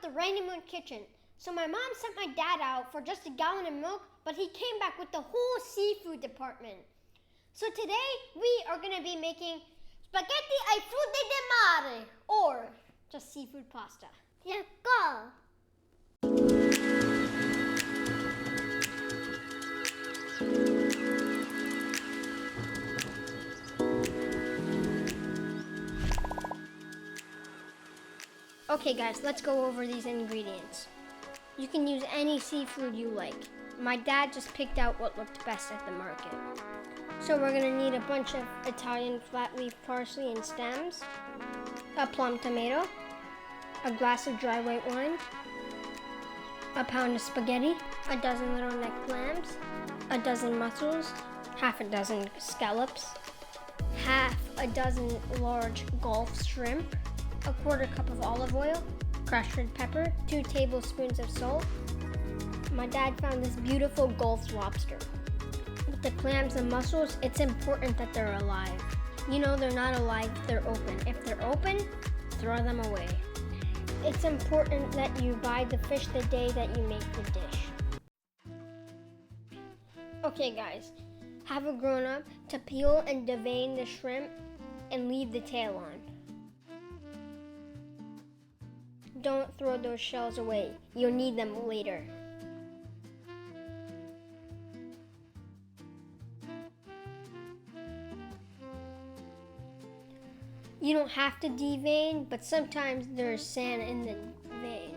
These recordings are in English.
with the Rainy Moon Kitchen. So my mom sent my dad out for just a gallon of milk, but he came back with the whole seafood department. So today we are going to be making spaghetti ai frutti di mare, or just seafood pasta. Let's go! Okay guys, let's go over these ingredients. You can use any seafood you like. My dad just picked out what looked best at the market. So we're gonna need a bunch of Italian flat leaf parsley and stems, a plum tomato, a glass of dry white wine, a pound of spaghetti, a dozen little neck clams, a dozen mussels, half a dozen scallops, half a dozen large Gulf shrimp, a quarter cup of olive oil, crushed red pepper, 2 tablespoons of salt. My dad found this beautiful Gulf lobster. With the clams and mussels, it's important that they're alive. You know they're not alive if they're open. If they're open, throw them away. It's important that you buy the fish the day that you make the dish. Okay guys, have a grown-up to peel and devein the shrimp and leave the tail on. Don't throw those shells away. You'll need them later. You don't have to devein, but sometimes there's sand in the vein.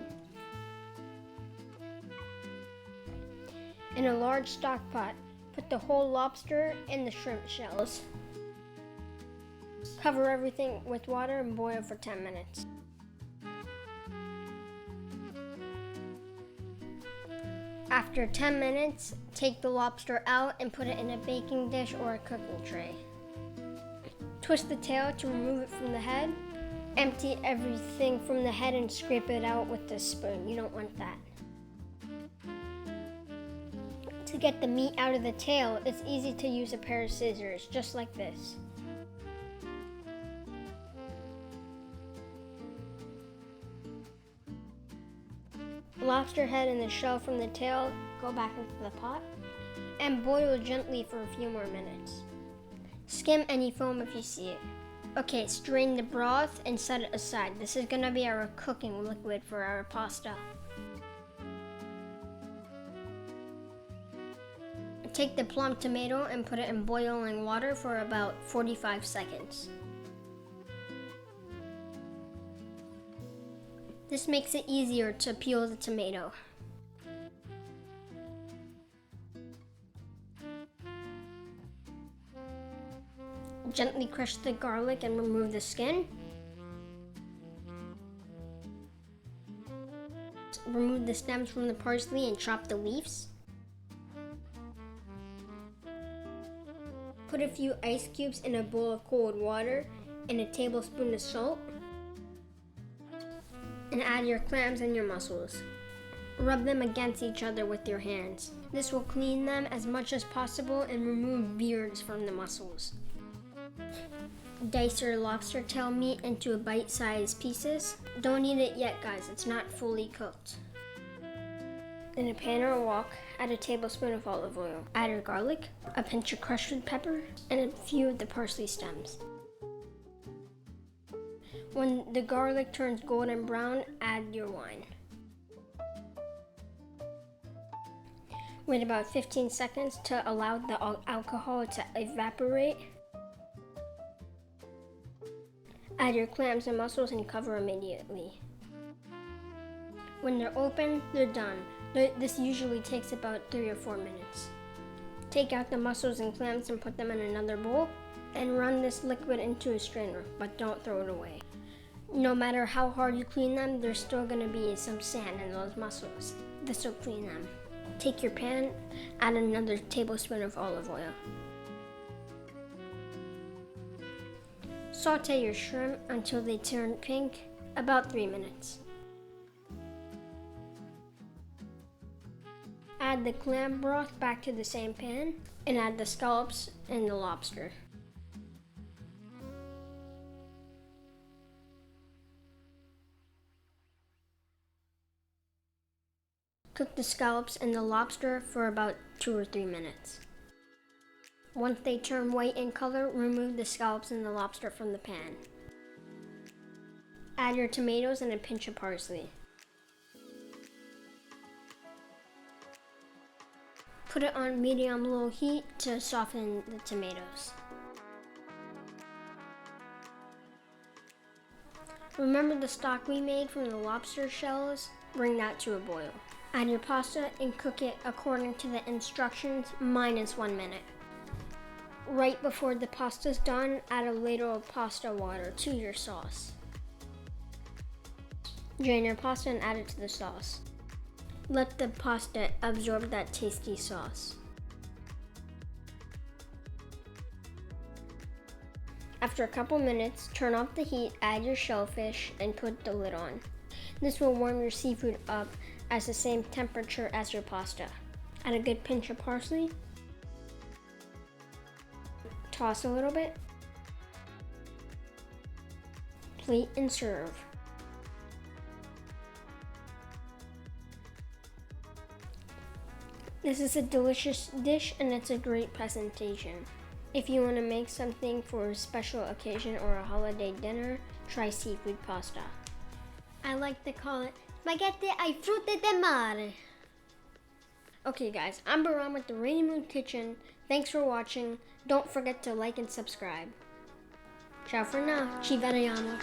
In a large stock pot, put the whole lobster and the shrimp shells. Cover everything with water and boil for 10 minutes. After 10 minutes, take the lobster out and put it in a baking dish or a cooking tray. Twist the tail to remove it from the head. Empty everything from the head and scrape it out with the spoon. You don't want that. To get the meat out of the tail, it's easy to use a pair of scissors, just like this. Lobster head and the shell from the tail go back into the pot and boil gently for a few more minutes. Skim any foam if you see it. Okay, strain the broth and set it aside. This is gonna be our cooking liquid for our pasta. Take the plum tomato and put it in boiling water for about 45 seconds. This makes it easier to peel the tomato. Gently crush the garlic and remove the skin. Remove the stems from the parsley and chop the leaves. Put a few ice cubes in a bowl of cold water and a tablespoon of salt. And add your clams and your mussels. Rub them against each other with your hands. This will clean them as much as possible and remove beards from the mussels. Dice your lobster tail meat into bite-sized pieces. Don't eat it yet, guys, it's not fully cooked. In a pan or wok, add a tablespoon of olive oil. Add your garlic, a pinch of crushed red pepper, and a few of the parsley stems. When the garlic turns golden brown, add your wine. Wait about 15 seconds to allow the alcohol to evaporate. Add your clams and mussels and cover immediately. When they're open, they're done. This usually takes about 3 or 4 minutes. Take out the mussels and clams and put them in another bowl and run this liquid into a strainer, but don't throw it away. No matter how hard you clean them, there's still going to be some sand in those mussels. This will clean them. Take your pan, add another tablespoon of olive oil. Saute your shrimp until they turn pink, about 3 minutes. Add the clam broth back to the same pan and add the scallops and the lobster. Cook the scallops and the lobster for about 2 or 3 minutes. Once they turn white in color, remove the scallops and the lobster from the pan. Add your tomatoes and a pinch of parsley. Put it on medium-low heat to soften the tomatoes. Remember the stock we made from the lobster shells? Bring that to a boil. Add your pasta and cook it according to the instructions, minus 1 minute. Right before the pasta's done, add a ladle of pasta water to your sauce. Drain your pasta and add it to the sauce. Let the pasta absorb that tasty sauce. After a couple minutes, turn off the heat, add your shellfish, and put the lid on. This will warm your seafood up at the same temperature as your pasta. Add a good pinch of parsley. Toss a little bit. Plate and serve. This is a delicious dish and it's a great presentation. If you want to make something for a special occasion or a holiday dinner, try seafood pasta. I like to call it spaghetti ai frutti del mare. Okay guys, I'm Baran with the Rainy Moon Kitchen. Thanks for watching. Don't forget to like and subscribe. Ciao for now. Ci vediamo.